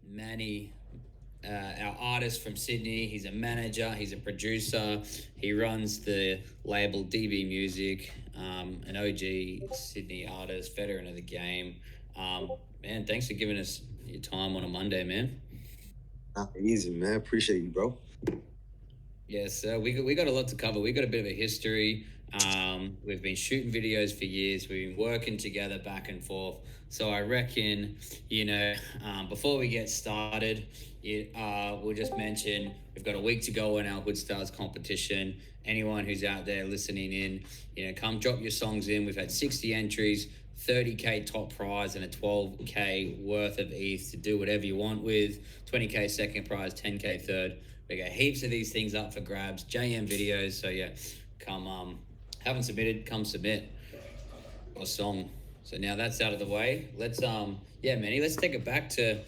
Manny, our artist from Sydney. He's a manager, he's a producer, he runs the label DB Music, an OG Sydney artist, veteran of the game. Man, thanks for giving us your time on a Monday, man. Easy, man. Appreciate you, bro. Yes, we got a lot to cover. We got a bit of a history. We've been shooting videos for years. We've been working together back and forth. So I reckon, before we get started, we'll just mention we've got a week to go in our Hoodstarz competition. Anyone who's out there listening in, come drop your songs in. We've had 60 entries, 30K top prize, and a 12K worth of ETH to do whatever you want with. 20K second prize, 10K third. We got heaps of these things up for grabs. JM videos. So yeah, come haven't submitted, come submit a song. So now that's out of the way. Let's Manny, let's take it back to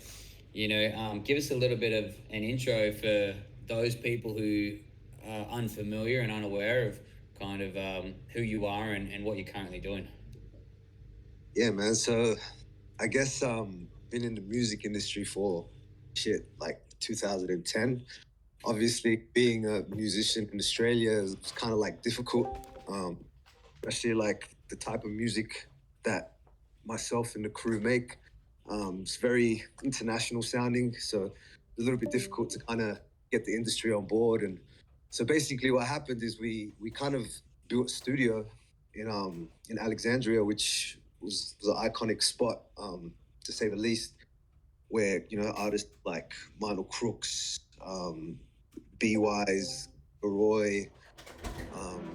give us a little bit of an intro for those people who are unfamiliar and unaware of kind of who you are and what you're currently doing. Yeah, man. So I guess been in the music industry for like 2010. Obviously, being a musician in Australia is kind of like difficult, especially like the type of music that myself and the crew make. It's very international sounding, so it's a little bit difficult to kind of get the industry on board. And so basically, what happened is we kind of built a studio in Alexandria, which was an iconic spot, to say the least, where artists like Minor Crooks, B-Wise, Roy, um,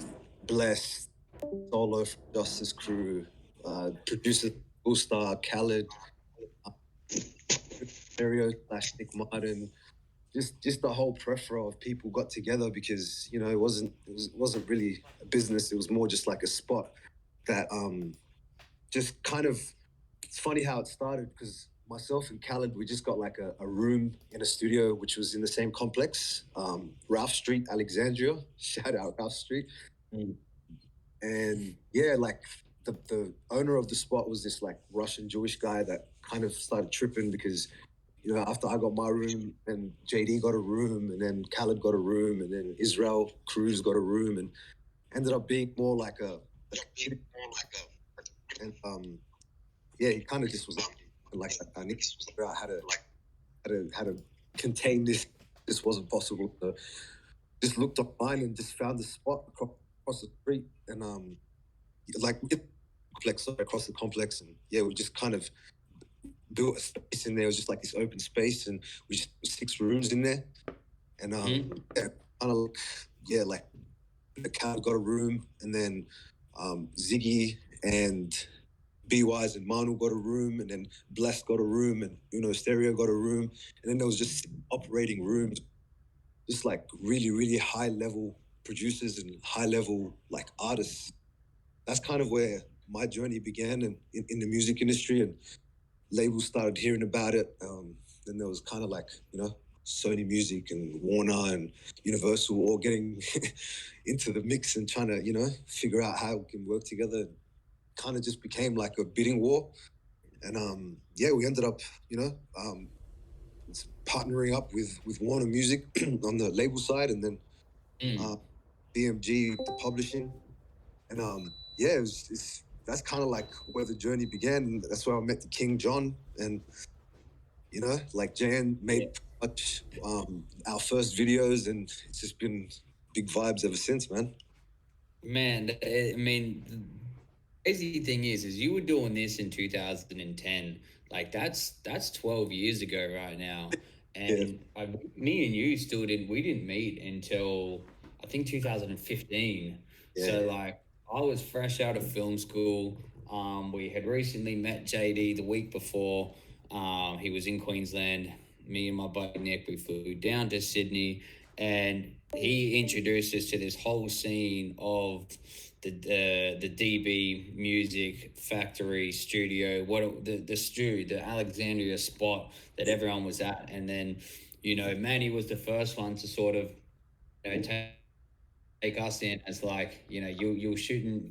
Bless, Solo from Justice Crew, producer All-Star, Khaled, uh, Stereo slash Nick Martin, just the whole plethora of people got together because it wasn't really a business. It was more just like a spot that just kind of. It's funny how it started because myself and Khaled, we just got like a room in a studio which was in the same complex, Ralph Street, Alexandria. Shout out Ralph Street. Mm. And yeah, like the owner of the spot was this like Russian Jewish guy that kind of started tripping because after I got my room, and JD got a room, and then Khaled got a room, and then Israel Cruz got a room, and ended up being more like and yeah, he kind of just was like I need to figure out how to contain this. This wasn't possible. So just looked online and just found the spot across the street, and like complex across the complex, and yeah, we just kind of built a space in there. It was just like this open space, and we just put 6 rooms in there, and yeah, kind of like the cat got a room, and then Ziggy and B-Wise and Manu got a room, and then Bless got a room, and Stereo got a room, and then there was just operating rooms, just like really, really high level producers and high level like artists. That's kind of where my journey began in the music industry, and labels started hearing about it. Then there was kind of like, Sony Music and Warner and Universal all getting into the mix and trying to, figure out how we can work together. Kind of just became like a bidding war. And yeah, we ended up, partnering up with Warner Music on the label side, and then BMG, the publishing. And yeah, that's kind of like where the journey began. That's where I met the King John, and like JAEN made much our first videos, and it's just been big vibes ever since, man. Man, I mean, the crazy thing is you were doing this in 2010. Like that's 12 years ago right now, Yeah. and me and you still didn't. We didn't meet until I think 2015. Yeah. So like I was fresh out of film school. We had recently met JD the week before. He was in Queensland. Me and my buddy Nick, we flew down to Sydney, and he introduced us to this whole scene of the DB Music Factory studio, the Alexandria spot that everyone was at, and then Manny was the first one to sort of take us in as like you were shooting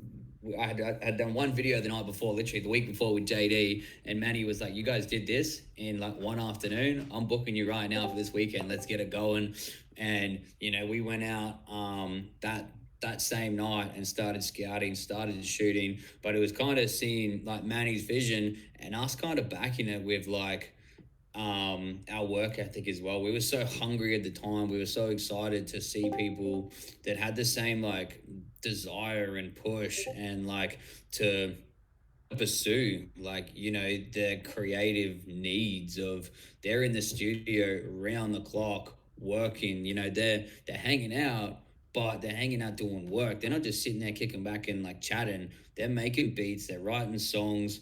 I had done one video the night before, literally the week before with JD, and Manny was like, "You guys did this in like one afternoon. I'm booking you right now for this weekend. Let's get it going." And we went out that same night and started scouting, started shooting. But it was kind of seeing like Manny's vision and us kind of backing it with like our work ethic as well. We were so hungry at the time. We were so excited to see people that had the same like desire and push and like to pursue like their creative needs of they're in the studio round the clock working. They're hanging out, but they're hanging out doing work. They're not just sitting there kicking back and like chatting. They're making beats, they're writing songs.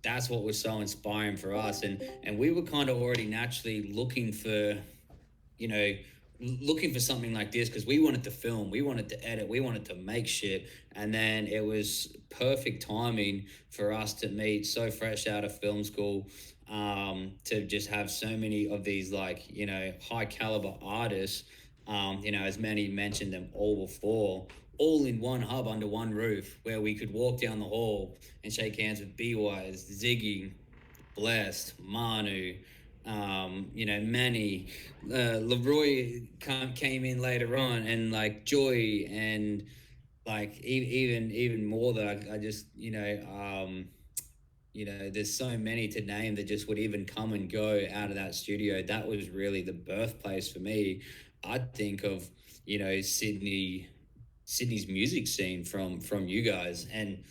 That's what was so inspiring for us, and we were kind of already naturally you know looking for something like this because we wanted to film, we wanted to edit, we wanted to make shit. And then it was perfect timing for us to meet so fresh out of film school, to just have so many of these like high caliber artists, as many mentioned them all before, all in one hub under one roof where we could walk down the hall and shake hands with B-Wise, Ziggy, Blessed, Manu, Manny, Leroy came in later on, and like Joy, and like even more that I just there's so many to name that just would even come and go out of that studio. That was really the birthplace for me. I think of Sydney's music scene from you guys, and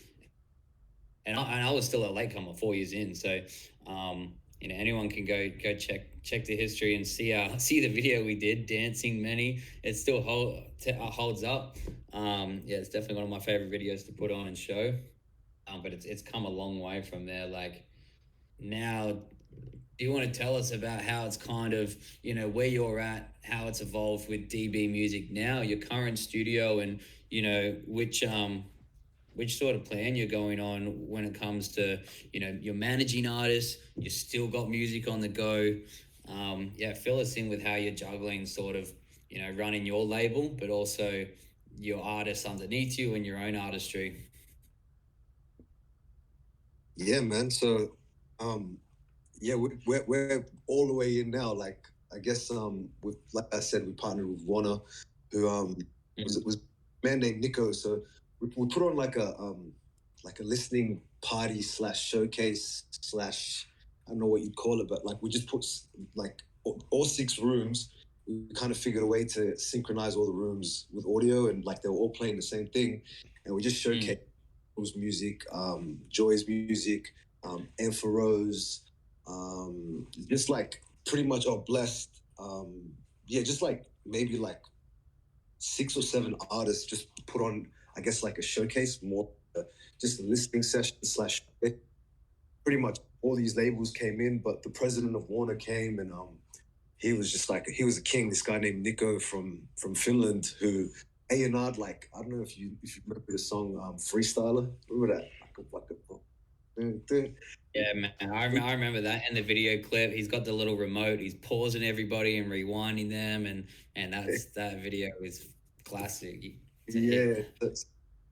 I was still a latecomer 4 years in. So, anyone can go check the history and see the video we did, Dancing Manny. It still holds up. Yeah, it's definitely one of my favorite videos to put on and show. But it's come a long way from there. Like now, do you want to tell us about how it's kind of where you're at, how it's evolved with DB Music now, your current studio, and which sort of plan you're going on when it comes to you're managing artists, you still got music on the go. Yeah, fill us in with how you're juggling sort of running your label, but also your artists underneath you and your own artistry. Yeah, man. So, yeah, we're all the way in now. Like, I guess, with like I said, we partnered with Warner, who was a man named Nico. So we put on like a listening party slash showcase slash, I don't know what you'd call it, but like we just put like all 6 rooms. We kind of figured a way to synchronize all the rooms with audio, and like they were all playing the same thing, and we just showcased music, Joy's music, Ampharos, just like pretty much all blessed. Yeah, just like maybe like 6 or 7 artists just put on, I guess, like a showcase, more just a listening session slash. Pretty much all these labels came in, but the president of Warner came, and he was just like he was a king. This guy named Nico from Finland, who A&R'd, like, I don't know if you remember the song Freestyler. Remember that? Yeah, man, I remember that in the video clip. He's got the little remote. He's pausing everybody and rewinding them, and that video is classic. Yeah.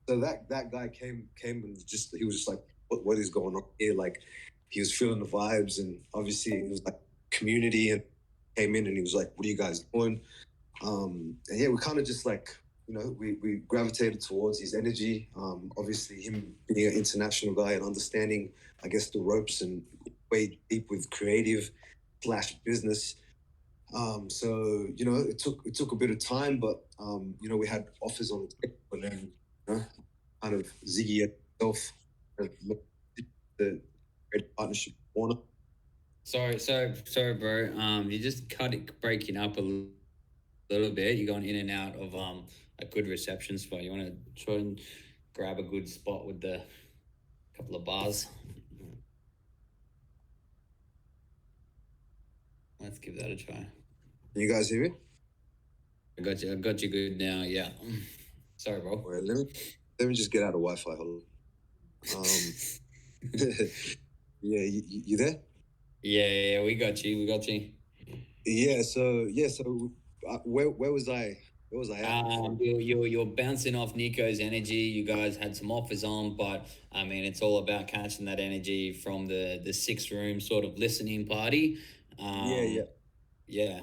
So that guy came and he was just like, what is going on here? Like, he was feeling the vibes, and obviously it was like community, and came in and he was like, what are you guys doing? And yeah, we kind of just like, we gravitated towards his energy. Obviously, him being an international guy and understanding, I guess, the ropes and way deep with creative slash business. So it took a bit of time, but we had offers on the table, and then kind of Ziggy himself the great partnership with Warner. Sorry, bro. You just breaking up a little bit. You're going in and out of a good reception spot. You want to try and grab a good spot with the couple of bars. Let's give that a try. Can you guys hear me? I got you good now. Yeah. Sorry, bro. All right, let me just get out of Wi-Fi. Hold on. Yeah, you there? Yeah, we got you. Yeah. So where was I? Where was I at before? You're bouncing off Nico's energy. You guys had some offers on, but I mean, it's all about catching that energy from the six room sort of listening party. Yeah, yeah. Yeah.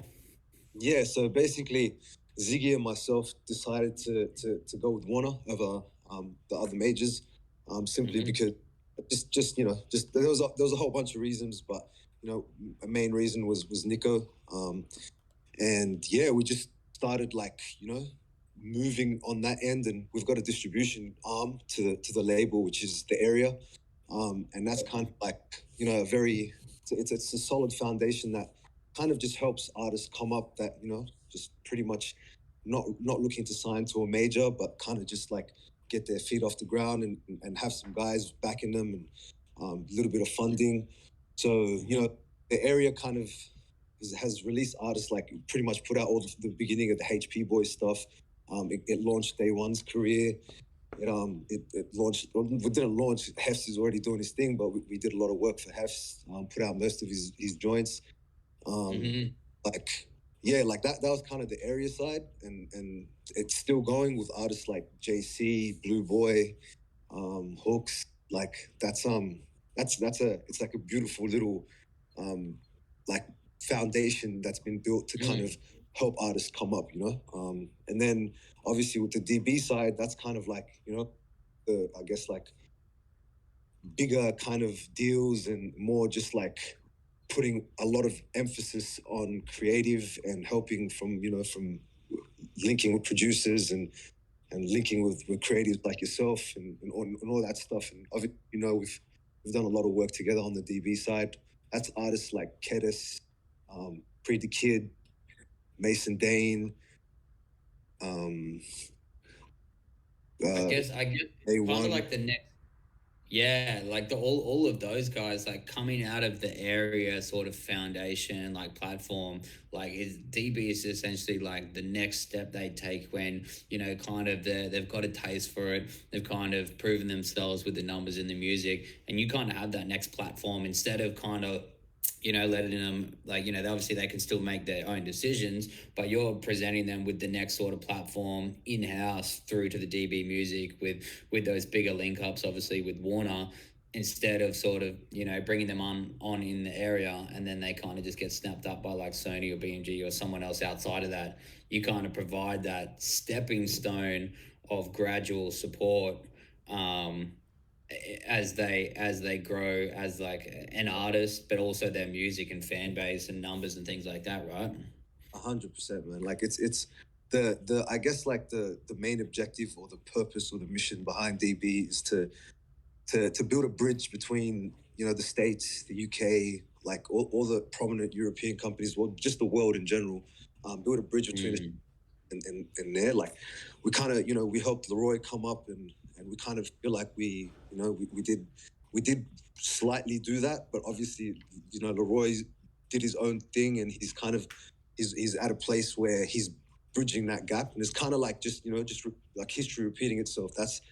Yeah, so basically, Ziggy and myself decided to go with Warner over the other majors, simply because just just there was a whole bunch of reasons, but a main reason was Nico, and yeah, we just started like moving on that end, and we've got a distribution arm to the label, which is the area, and that's kind of like a very it's a solid foundation that kind of just helps artists come up that just pretty much not looking to sign to a major, but kind of just like get their feet off the ground and have some guys backing them and a little bit of funding. So the area kind of has released artists like pretty much put out all the beginning of the HP Boys stuff. It launched Day One's career. It launched. We didn't launch. Hefs is already doing his thing, but we did a lot of work for Hefs. Put out most of his joints. Like yeah, like that was kind of the area side, and it's still going with artists like JC, Blue Boy, Hooks. Like that's it's like a beautiful little like foundation that's been built to kind of help artists come up, and then obviously with the DB side, that's kind of like the I guess like bigger kind of deals and more just like putting a lot of emphasis on creative and helping from from linking with producers and linking with creatives like yourself and all that stuff. And obviously, we've done a lot of work together on the DB side. That's artists like Kedis, Pre the Kid, Mason Dane. I guess A1. kind of like the next. Yeah, like all of those guys like coming out of the area sort of foundation like platform, like is DB is essentially like the next step they take when kind of they've got a taste for it, they've kind of proven themselves with the numbers in the music, and you kind of have that next platform instead of kind of letting them like obviously they can still make their own decisions, but you're presenting them with the next sort of platform in house through to the DB music with those bigger link ups, obviously with Warner, instead of sort of bringing them on in the area and then they kind of just get snapped up by like Sony or BMG or someone else outside of that. You kind of provide that stepping stone of gradual support as they grow as like an artist, but also their music and fan base and numbers and things like that, right? 100%, man. Like it's the I guess like the main objective or the purpose or the mission behind DB is to build a bridge between the States, the UK, like all the prominent European companies, well, just the world in general. Build a bridge between and there. Like we kind of we helped Leroy come up and we kind of feel like we did slightly do that, but obviously Leroy did his own thing and he's kind of he's at a place where he's bridging that gap, and it's kind of like just like history repeating itself. That's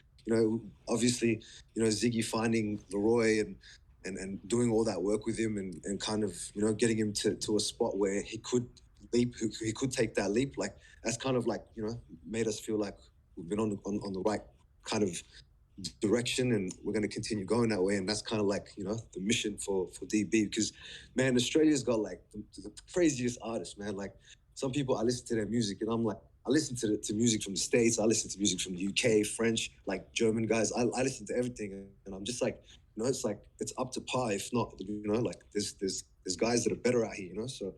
obviously Ziggy finding Leroy and doing all that work with him and kind of getting him to a spot where he could leap, he could take that leap. Like that's kind of like made us feel like we've been on the right kind of direction, and we're going to continue going that way. And that's kind of like the mission for DB, because man, Australia's got like the craziest artists, man. Like some people, I listen to their music and I'm like, I listen to music from the States, I listen to music from the UK, French, like German guys. I listen to everything, and I'm just like it's like it's up to par, if not like there's guys that are better out here, so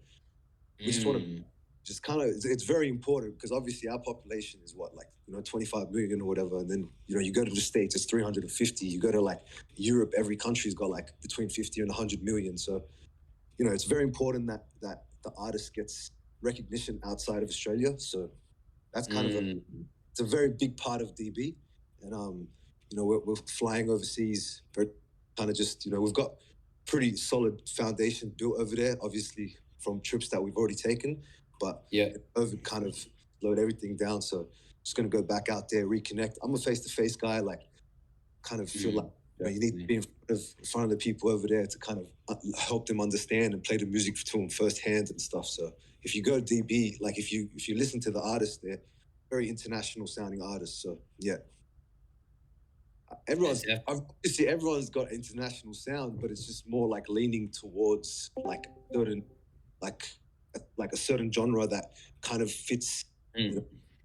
we just want to just kind of, it's very important because obviously our population is what, like 25 million or whatever, and then you go to the States, it's 350. You go to like Europe, every country's got like between 50 and 100 million. So it's very important that the artist gets recognition outside of Australia. So that's kind of it's a very big part of DB, and we're flying overseas, very kind of just we've got pretty solid foundation built over there, obviously from trips that we've already taken, but COVID kind of slowed everything down. So just going to go back out there, reconnect. I'm a face-to-face guy, like kind of feel like you need to be in front of the people over there to kind of help them understand and play the music to them firsthand and stuff. So if you go DB, like if you listen to the artists there, very international sounding artists. So yeah, Yes, yeah. obviously everyone's got international sound, but it's just more like leaning towards like certain like a certain genre that kind of fits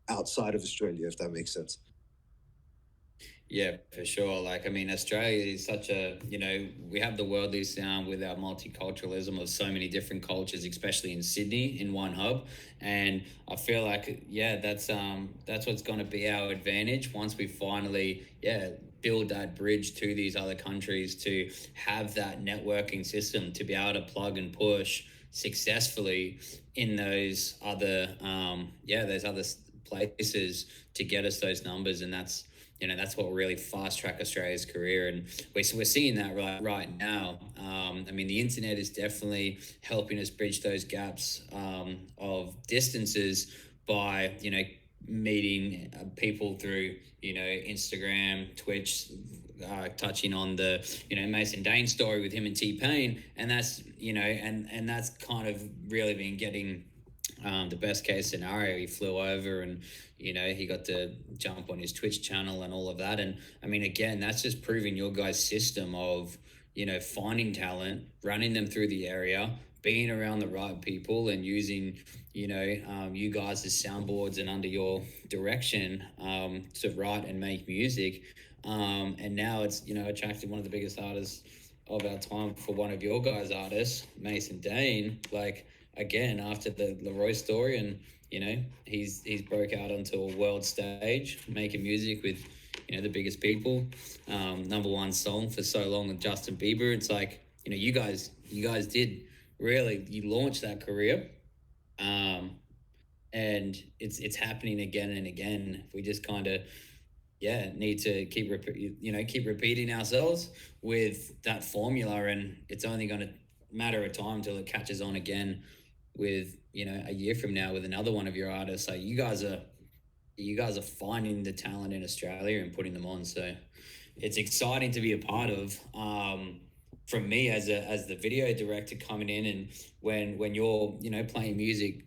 outside of Australia, if that makes sense. Yeah, for sure. Like, I mean, Australia is such a, we have the worldly sound with our multiculturalism of so many different cultures, especially in Sydney in one hub. And I feel like, yeah, that's what's going to be our advantage once we finally, build that bridge to these other countries, to have that networking system to be able to plug and push successfully in those other places to get us those numbers. And that's what will really fast track Australia's career, and we're seeing that right now. I mean, the internet is definitely helping us bridge those gaps of distances by meeting people through Instagram, Twitch. Touching on the Mason Dane story with him and T-Pain, and that's and that's kind of really been getting the best case scenario. He flew over and he got to jump on his Twitch channel and all of that. And I mean, again, that's just proving your guys' system of finding talent, running them through the area, being around the right people, and using you guys as soundboards and under your direction to write and make music. And now it's attracted one of the biggest artists of our time for one of your guys' artists, Mason Dane. Like, again, after the Leroy story, and he's broke out onto a world stage making music with the biggest people. Number one song for so long with Justin Bieber. It's like you guys did really, you launched that career, and it's happening again and again. We just kind of need to keep repeating ourselves with that formula, and it's only going to matter of time till it catches on again with a year from now with another one of your artists. So you guys are finding the talent in Australia and putting them on. So it's exciting to be a part of. From me as the video director coming in, and when you're playing music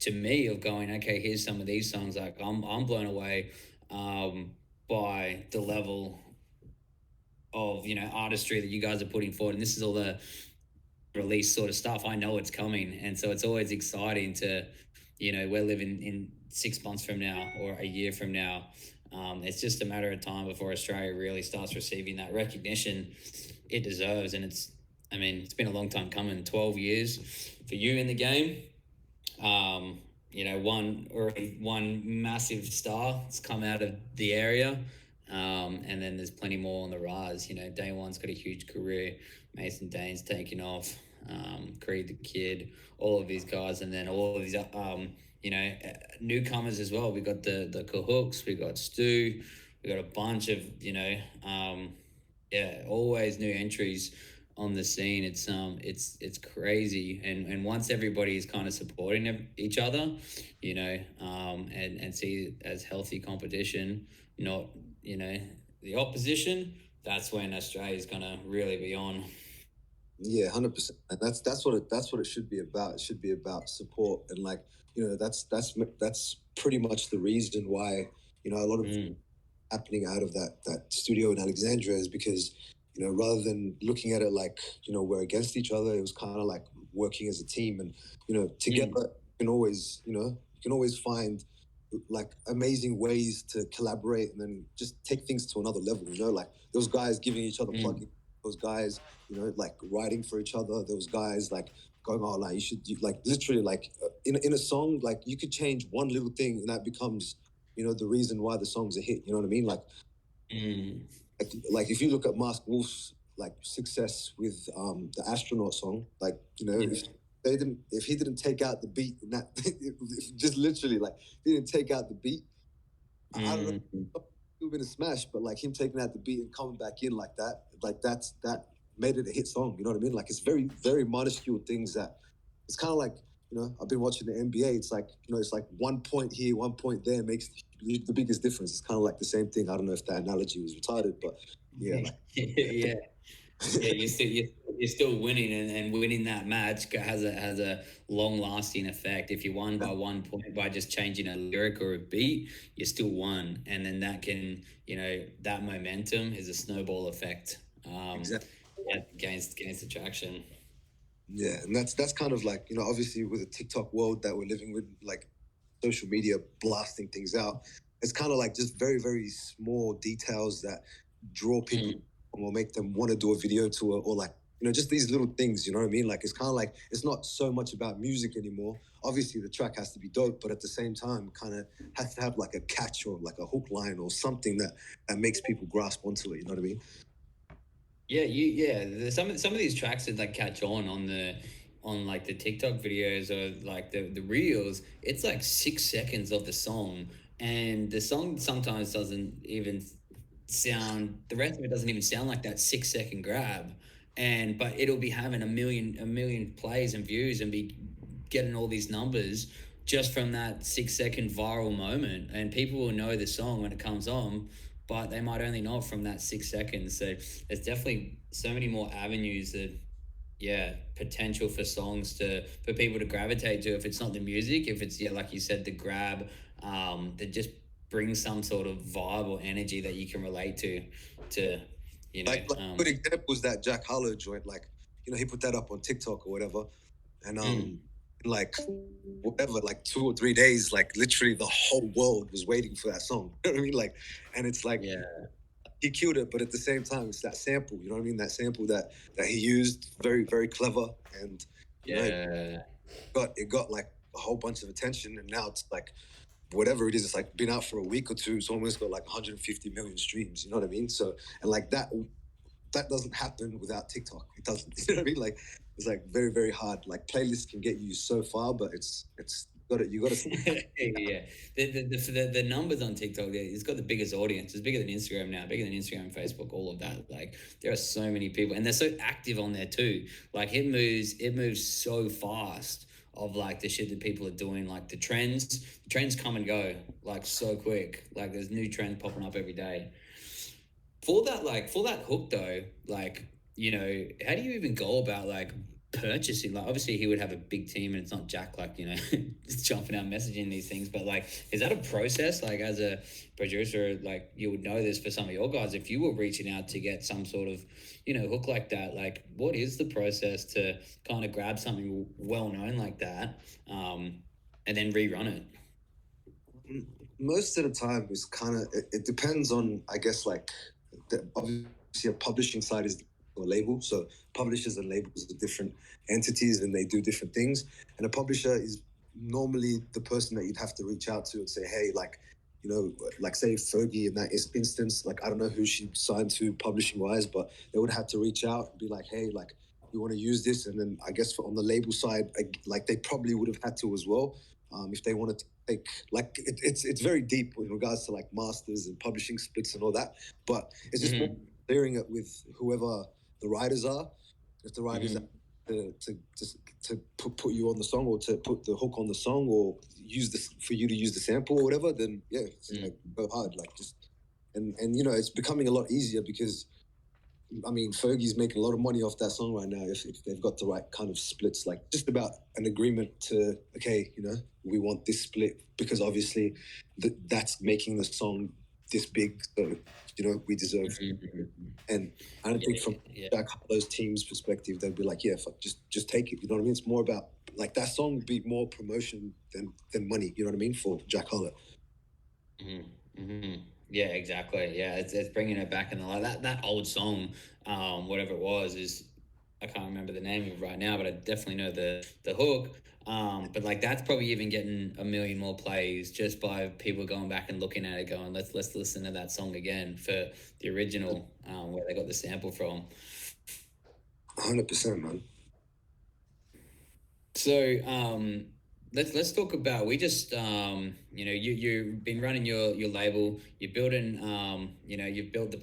to me of going, okay, here's some of these songs, like I'm blown away by the level of artistry that you guys are putting forward, and this is all the release sort of stuff. I know it's coming, and so it's always exciting to we're living in 6 months from now or a year from now. It's just a matter of time before Australia really starts receiving that recognition it deserves. And it's been a long time coming, 12 years for you in the game. One massive star has come out of the area, and then there's plenty more on the rise. Day One's got a huge career. Mason Dane's taking off. Creed the Kid, all of these guys, and then all of these newcomers as well. We got the Cahooks, we got Stu, we got a bunch of always new entries on the scene. It's crazy, and once everybody is kind of supporting each other, and see it as healthy competition, not the opposition, that's when Australia is gonna really be on. Yeah, 100%. And that's what it should be about. It should be about support, and like that's pretty much the reason why a lot of happening out of that studio in Alexandria is because rather than looking at it like we're against each other, it was kind of like working as a team, and together you can always find like amazing ways to collaborate and then just take things to another level. Like those guys giving each other plugins, those guys like writing for each other, those guys like going, oh, like like literally like in a song, like you could change one little thing and that becomes the reason why the song's a hit. You know what I mean? Like if you look at Mask Wolf's like success with the astronaut song, like if he didn't take out the beat in that just literally like he didn't take out the beat, I don't know, it would have been a smash. But like him taking out the beat and coming back in like that made it a hit song. You know what I mean? Like it's very, very minuscule things that it's kind of like I've been watching the NBA. It's like it's like 1 point here, 1 point there makes the biggest difference. It's kind of like the same thing. I don't know if that analogy was retarded, but yeah. Yeah. Yeah, you're still winning, and winning that match has a long lasting effect. If you won by 1 point by just changing a lyric or a beat, you still won, and then that can, that momentum is a snowball effect. Exactly. Yeah, gains the traction. Yeah, and that's kind of like, obviously with the TikTok world that we're living with, like social media blasting things out, it's kind of like just very, very small details that draw people Mm. or make them want to do a video to it, or like, just these little things, you know what I mean? Like it's kind of like it's not so much about music anymore. Obviously the track has to be dope, but at the same time kind of has to have like a catch or like a hook line or something that makes people grasp onto it, you know what I mean? Some of these tracks that like catch on like the TikTok videos or like the reels. It's like 6 seconds of the song, and the song sometimes doesn't even sound. The rest of it doesn't even sound like that 6 second grab, and but it'll be having a million plays and views and be getting all these numbers just from that 6 second viral moment, and people will know the song when it comes on, but they might only know it from that 6 seconds. So there's definitely so many more avenues that, yeah, potential for songs for people to gravitate to. If it's not the music, if it's, yeah, like you said, the grab, that just brings some sort of vibe or energy that you can relate to you know Like good example is that Jack Harlow joint. Like, he put that up on TikTok or whatever, and mm, like whatever, like 2 or 3 days, like literally the whole world was waiting for that song. You know what I mean? Like, and it's like yeah, he killed it, but at the same time, it's that sample. You know what I mean? That sample that he used, very very clever, and it yeah. got like a whole bunch of attention, and now it's like whatever it is, it's like been out for a week or two. It's almost got like 150 million streams. You know what I mean? So and like that doesn't happen without TikTok. It doesn't. You know what I mean? Like it's like very very hard. Like playlists can get you so far, but it's got it. You got to. Yeah, the numbers on TikTok, yeah, it's got the biggest audience. It's bigger than Instagram now, bigger than Instagram, Facebook, all of that. Like there are so many people, and they're so active on there too. Like it moves so fast of like the shit that people are doing. Like the trends come and go like so quick. Like there's new trends popping up every day. For that hook though, like, how do you even go about like purchasing? Like obviously he would have a big team, and it's not Jack, like, just jumping out messaging these things, but like, is that a process? Like as a producer, like you would know this for some of your guys, if you were reaching out to get some sort of, hook like that, like what is the process to kind of grab something well known like that, and then rerun it? Most of the time, it's kind of it depends on, I guess, like obviously a publishing side is a label, so publishers and labels are different entities and they do different things. And a publisher is normally the person that you'd have to reach out to and say, hey, like, like say Fergie in that instance, like I don't know who she signed to publishing wise, but they would have to reach out and be like, hey, like you want to use this, and then I guess on the label side, like they probably would have had to as well, if they wanted to take like it's very deep in regards to like masters and publishing splits and all that, but it's just more Mm-hmm. clearing it with whoever the writers are. If the writers Mm-hmm. are to just to put you on the song or to put the hook on the song or use this for you to use the sample or whatever, then yeah, it's like go hard, like just and it's becoming a lot easier because I mean, Fergie's making a lot of money off that song right now if they've got the right kind of splits, like just about an agreement to, okay, we want this split because obviously that's making the song this big. So, we deserve. Mm-hmm. And I don't think from Yeah. Jack Harlow's team's perspective, they'd be like, yeah, fuck, just take it. You know what I mean? It's more about like that song would be more promotion than money. You know what I mean? For Jack Harlow. Mm-hmm. Mm-hmm. Yeah, exactly. Yeah, it's bringing it back in the light. That old song, whatever it was, is, I can't remember the name of it right now, but I definitely know the hook. But like that's probably even getting a million more plays just by people going back and looking at it, going, let's listen to that song again for the original, where they got the sample from. 100%, man. So let's talk about, we just, you've been running your label, you're building, you've built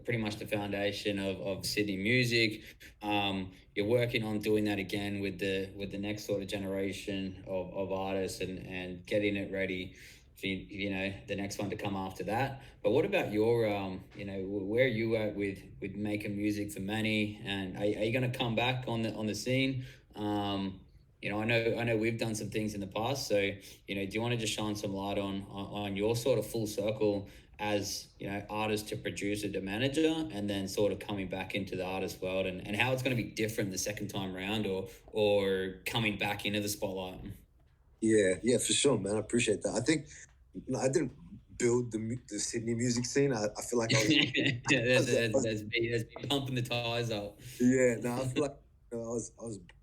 pretty much the foundation of Sydney music. You're working on doing that again with the next sort of generation of artists, and getting it ready. the next one to come after that. But what about your where are you at with making music for Manny? And are you going to come back on the scene? I know we've done some things in the past. So do you want to just shine some light on your sort of full circle as artist to producer to manager, and then sort of coming back into the artist world, and how it's going to be different the second time around, or coming back into the spotlight? Yeah, for sure, man. I appreciate that. I think I didn't build the Sydney music scene. I feel like I was, Yeah, I was, I was that's me pumping the tires up. yeah. No, I feel like I was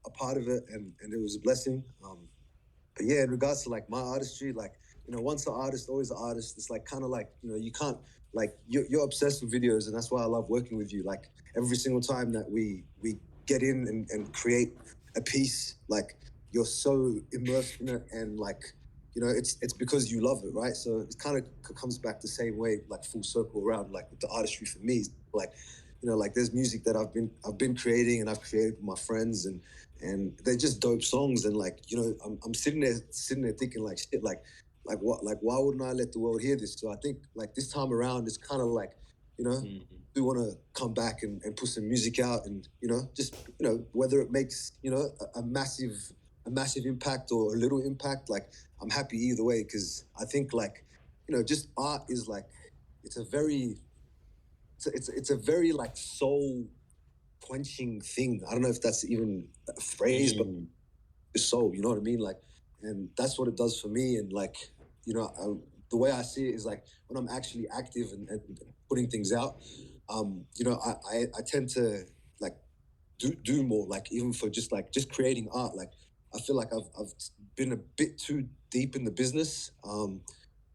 a part of it, and it was a blessing. But yeah, in regards to like my artistry, like once an artist, always an artist. It's like kind of like you can't like you're obsessed with videos, and that's why I love working with you. Like every single time that we get in and create a piece, like you're so immersed in it, and like it's because you love it, right? So it kind of comes back the same way, like full circle around, like with the artistry for me. Like like there's music that I've been creating, and I've created with my friends, and they're just dope songs. And like I'm sitting there thinking like shit, like what, like why wouldn't I let the world hear this? So I think like this time around it's kind of like we want to come back and put some music out, and just whether it makes a massive impact or a little impact, like I'm happy either way, because I think like just art is like it's a very it's a very like soul quenching thing. I don't know if that's even a phrase, but soul, you know what I mean? Like, and that's what it does for me. And like, the way I see it is like when I'm actually active and putting things out, I tend to like do more, like even for just creating art. Like I feel like I've been a bit too deep in the business,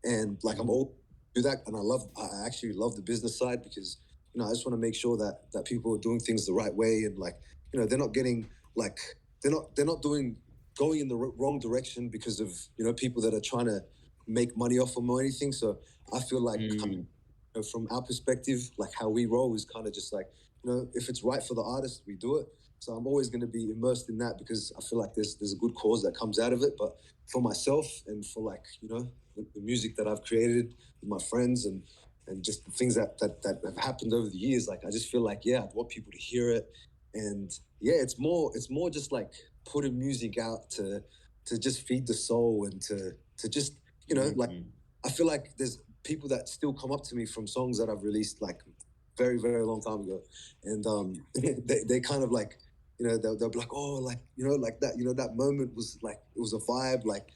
and like I'm all do that, and I actually love the business side, because I just want to make sure that people are doing things the right way, and like they're not getting like they're not doing going in the wrong direction because of people that are trying to make money off them or anything. So I feel like from our perspective, like how we roll is kind of just like if it's right for the artist, we do it. So I'm always going to be immersed in that, because I feel like there's a good cause that comes out of it. But for myself, and for like the music that I've created with my friends, and just the things that have happened over the years, like I just feel like I want people to hear it. And it's more just like putting music out to just feed the soul, and to just like I feel like there's people that still come up to me from songs that I've released like very very long time ago, and they kind of like they'll be like, oh, like like that that moment was like, it was a vibe, like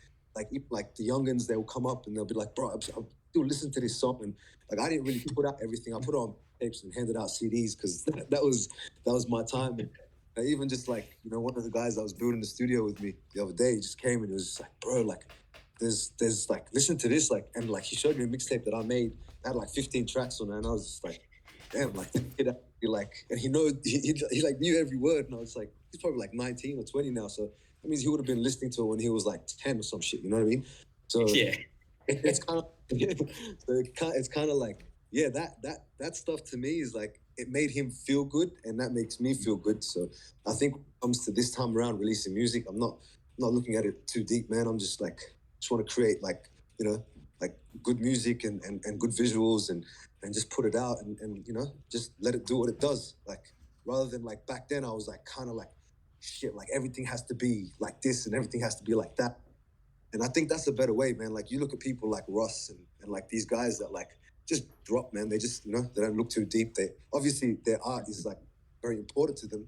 the youngins, they'll come up and they'll be like, bro, I'm still listening to this song, and like I didn't really put out everything. I put it on tapes and handed out CDs, because that was my time. And even just like one of the guys that was building the studio with me the other day, he just came and he was just like, bro, like there's like, listen to this, like, and like he showed me a mixtape that I made that had like 15 tracks on it, and I was just like, damn, like the kid actually, like, and he like knew every word, and I was like, he's probably like 19 or 20 now, so that means he would have been listening to it when he was like 10 or some shit, you know what I mean? So Yeah. it's kind of so it's kind of like that stuff to me is like, it made him feel good, and that makes me feel good. So I think when it comes to this time around releasing music, I'm not looking at it too deep, man. I'm just like, just want to create like like good music and good visuals, and just put it out, and just let it do what it does, like, rather than like back then I was like kind of like, shit, like everything has to be like this and everything has to be like that. And I think that's a better way, man. Like you look at people like Russ and like these guys that like just drop, man. They just they don't look too deep. They obviously, their art is like very important to them,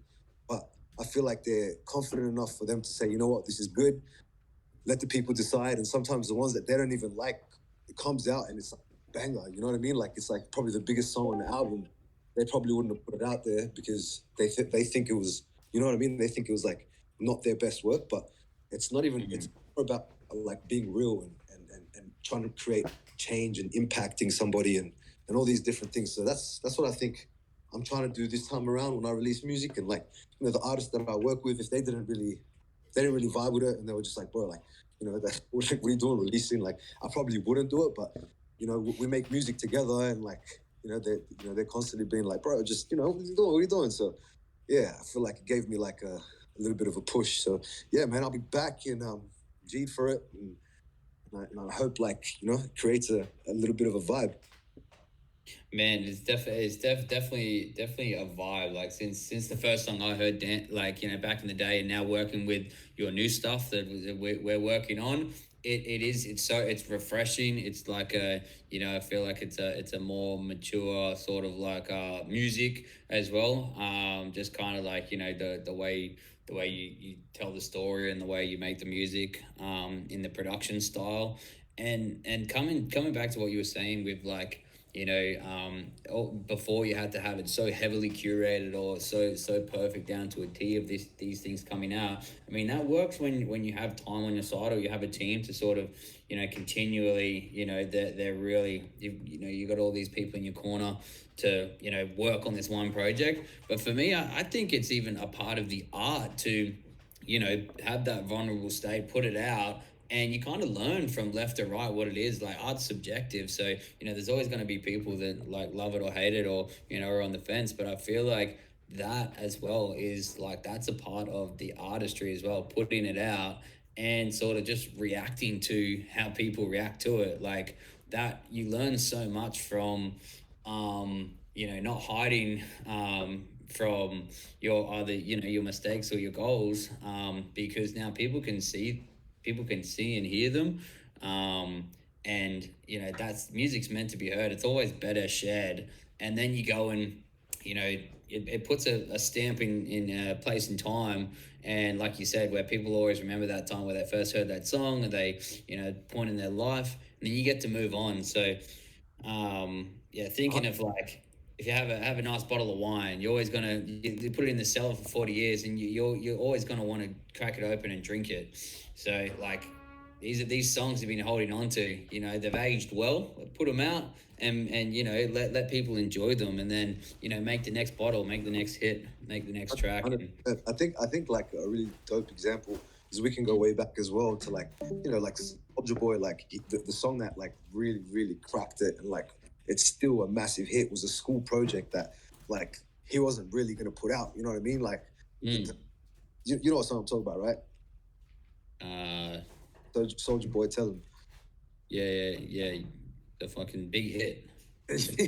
but I feel like they're confident enough for them to say, you know what, this is good. Let the people decide. And sometimes the ones that they don't even like, it comes out and it's like a banger. You know what I mean? Like it's like probably the biggest song on the album. They probably wouldn't have put it out there because they think it was, you know what I mean? They think it was like not their best work, but it's not even. It's more about like being real and trying to create change and impacting somebody and all these different things. So that's what I think I'm trying to do this time around when I release music. And like the artists that I work with, if they didn't really vibe with it, and they were just like, bro, like that, what are you doing releasing? Like I probably wouldn't do it, but we make music together, and like they're constantly being like, bro, just what are you doing? What are you doing? So yeah, I feel like it gave me like a little bit of a push. So yeah, man, I'll be back in G for it, and and I hope, like, you know, it creates a little bit of a vibe. Man, definitely a vibe. Like since the first song I heard, like back in the day, and now working with your new stuff that we're working on, it's refreshing. It's like I feel like it's a more mature sort of like music as well. Just kind of like the way you tell the story and the way you make the music in the production style, and coming back to what you were saying with like before you had to have it so heavily curated or so perfect down to a T of these things coming out. I mean, that works when you have time on your side or you have a team to sort of continually they're really you got all these people in your corner to work on this one project. But for me, I think it's even a part of the art to have that vulnerable state, put it out, and you kind of learn from left to right what it is. Like, art's subjective, so there's always going to be people that like love it or hate it, or are on the fence. But I feel like that as well is like that's a part of the artistry as well, putting it out and sort of just reacting to how people react to it. Like that, you learn so much from not hiding from your either your mistakes or your goals, because now people can see and hear them, and that's music's meant to be heard. It's always better shared, and then you go and it puts a stamp in a place and time, and like you said, where people always remember that time where they first heard that song and they point in their life, and then you get to move on. So yeah, thinking of like if you have a nice bottle of wine, you're always gonna you put it in the cellar for 40 years, and you're always gonna want to crack it open and drink it. So like these songs have been holding on to. They've aged well. Put them out and let people enjoy them, and then make the next bottle, make the next hit, make the next track. And, I think like a really dope example is we can go way back as well to like like Soldier Boy, like the song that like really cracked it, and like it's still a massive hit, was a school project that like he wasn't really gonna put out. You know what I mean? Like you know what song I'm talking about, right? Soldier Boy, tell him. Yeah, the fucking big hit.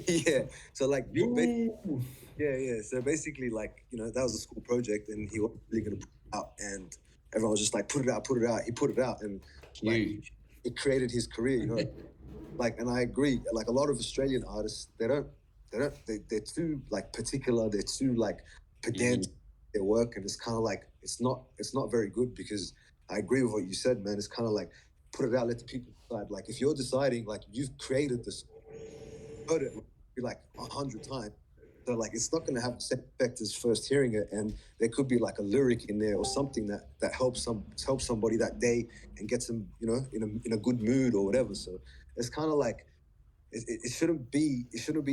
Yeah. So like yeah. So basically, like that was a school project, and he wasn't really gonna put it out, and everyone was just like, put it out, put it out. He put it out, and like Huge. it created his career. Like, and I agree. Like a lot of Australian artists, they're too like particular. They're too like pedantic their work, and it's kind of like it's not very good, because I agree with what you said, man. It's kind of like put it out, let the people decide. Like if you're deciding, like you've created this, heard it like 100 times. So like it's not going to have the same effect as first hearing it, and there could be like a lyric in there or something that helps somebody that day and gets them in a good mood or whatever. So it's kind of like it shouldn't be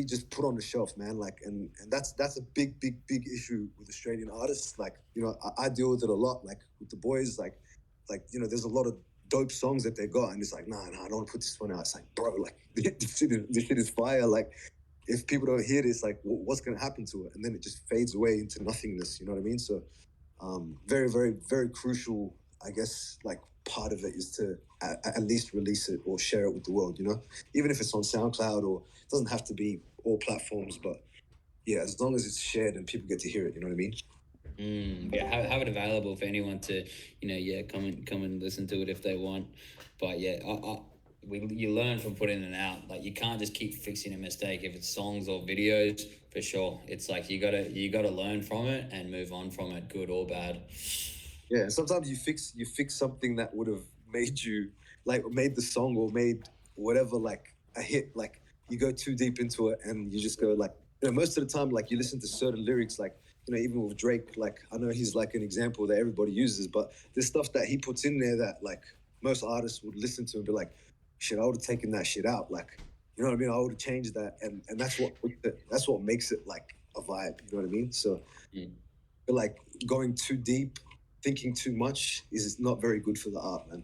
just put on the shelf, man. Like and that's a big issue with Australian artists. Like I deal with it a lot, like with the boys, like there's a lot of dope songs that they got, and it's like nah, I don't want to put this one out. It's like, bro, like this shit is fire. Like if people don't hear this, like what's gonna happen to it? And then it just fades away into nothingness. You know what I mean? So very crucial, I guess, like part of it is to at least release it or share it with the world, even if it's on SoundCloud, or it doesn't have to be all platforms, but yeah, as long as it's shared and people get to hear it, you know what I mean? Yeah, have it available for anyone to, come and listen to it if they want. But yeah, you learn from putting it out. Like you can't just keep fixing a mistake if it's songs or videos. For sure, it's like you gotta learn from it and move on from it, good or bad. Yeah, sometimes you fix something that would have made you like made the song or made whatever like a hit. Like you go too deep into it and you just go like most of the time, like you listen to certain lyrics, like even with Drake, like I know he's like an example that everybody uses, but there's stuff that he puts in there that like most artists would listen to and be like, shit, I would have taken that shit out. Like, you know what I mean? I would have changed that, and that's what makes it like a vibe. You know what I mean? So, like going too deep, thinking too much is not very good for the art, man.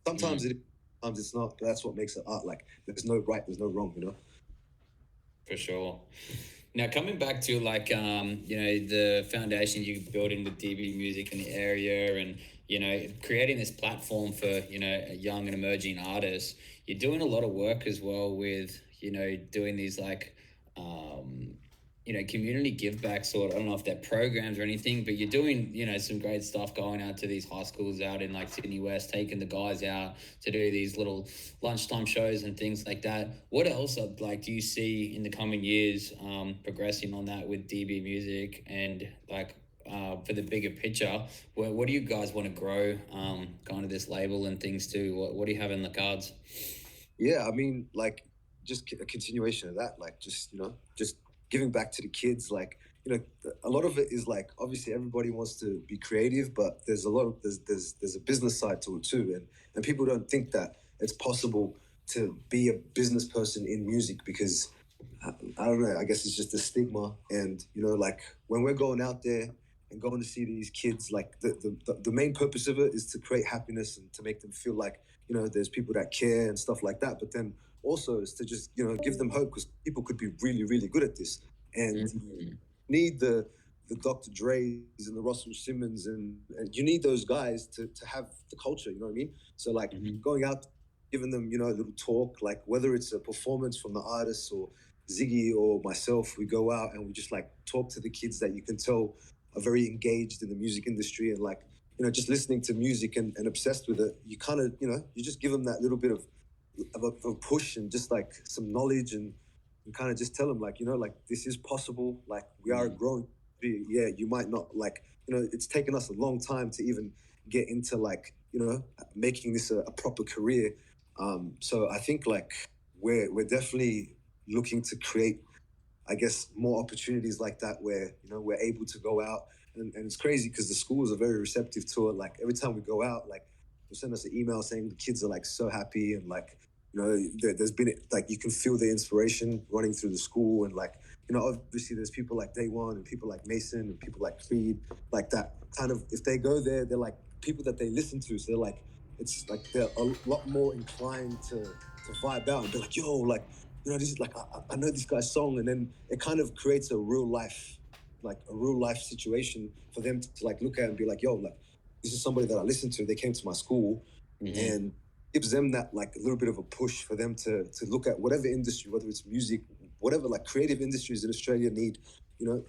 Sometimes sometimes it's not. But that's what makes it art. Like, there's no right, there's no wrong. For sure. Now coming back to like the foundation you're building with DB music in the area, and creating this platform for young and emerging artists. You're doing a lot of work as well with doing these like community give back sort. I don't know if they're programs or anything, but you're doing some great stuff going out to these high schools out in like Sydney West, taking the guys out to do these little lunchtime shows and things like that. What else like do you see in the coming years progressing on that with DB Music and like for the bigger picture? What do you guys want to grow kind of this label and things too? What do you have in the cards? Yeah, I mean, like just a continuation of that, like just just giving back to the kids. Like a lot of it is like obviously everybody wants to be creative, but there's a lot of there's a business side to it too, and people don't think that it's possible to be a business person in music because I don't know. I guess it's just a stigma, and like when we're going out there and going to see these kids, like the main purpose of it is to create happiness and to make them feel like there's people that care and stuff like that. But then also is to just give them hope because people could be really really good at this, and Mm-hmm. need the Dr. Dre's and the Russell Simmons and you need those guys to have the culture. You know what I mean? So like Mm-hmm. going out, giving them a little talk, like whether it's a performance from the artists or Ziggy or myself, we go out and we just like talk to the kids that you can tell are very engaged in the music industry and like just listening to music and obsessed with it. You kind of you just give them that little bit of a push and just like some knowledge and kind of just tell them like like this is possible, like we are growing. Yeah, you might not like it's taken us a long time to even get into like making this a proper career. So I think like we're definitely looking to create, I guess, more opportunities like that where we're able to go out and it's crazy because the schools are very receptive to it. Like every time we go out, like they'll send us an email saying the kids are like so happy and like there's been like you can feel the inspiration running through the school and like obviously there's people like Day One and people like Mason and people like Creed like that kind of if they go there they're like people that they listen to, so they're like it's like they're a lot more inclined to vibe out and be like yo like this is like I know this guy's song, and then it kind of creates a real life situation for them to like look at and be like, yo, like this is somebody that I listened to. They came to my school, Mm-hmm. and gives them that like a little bit of a push for them to look at whatever industry, whether it's music, whatever like creative industries in Australia need.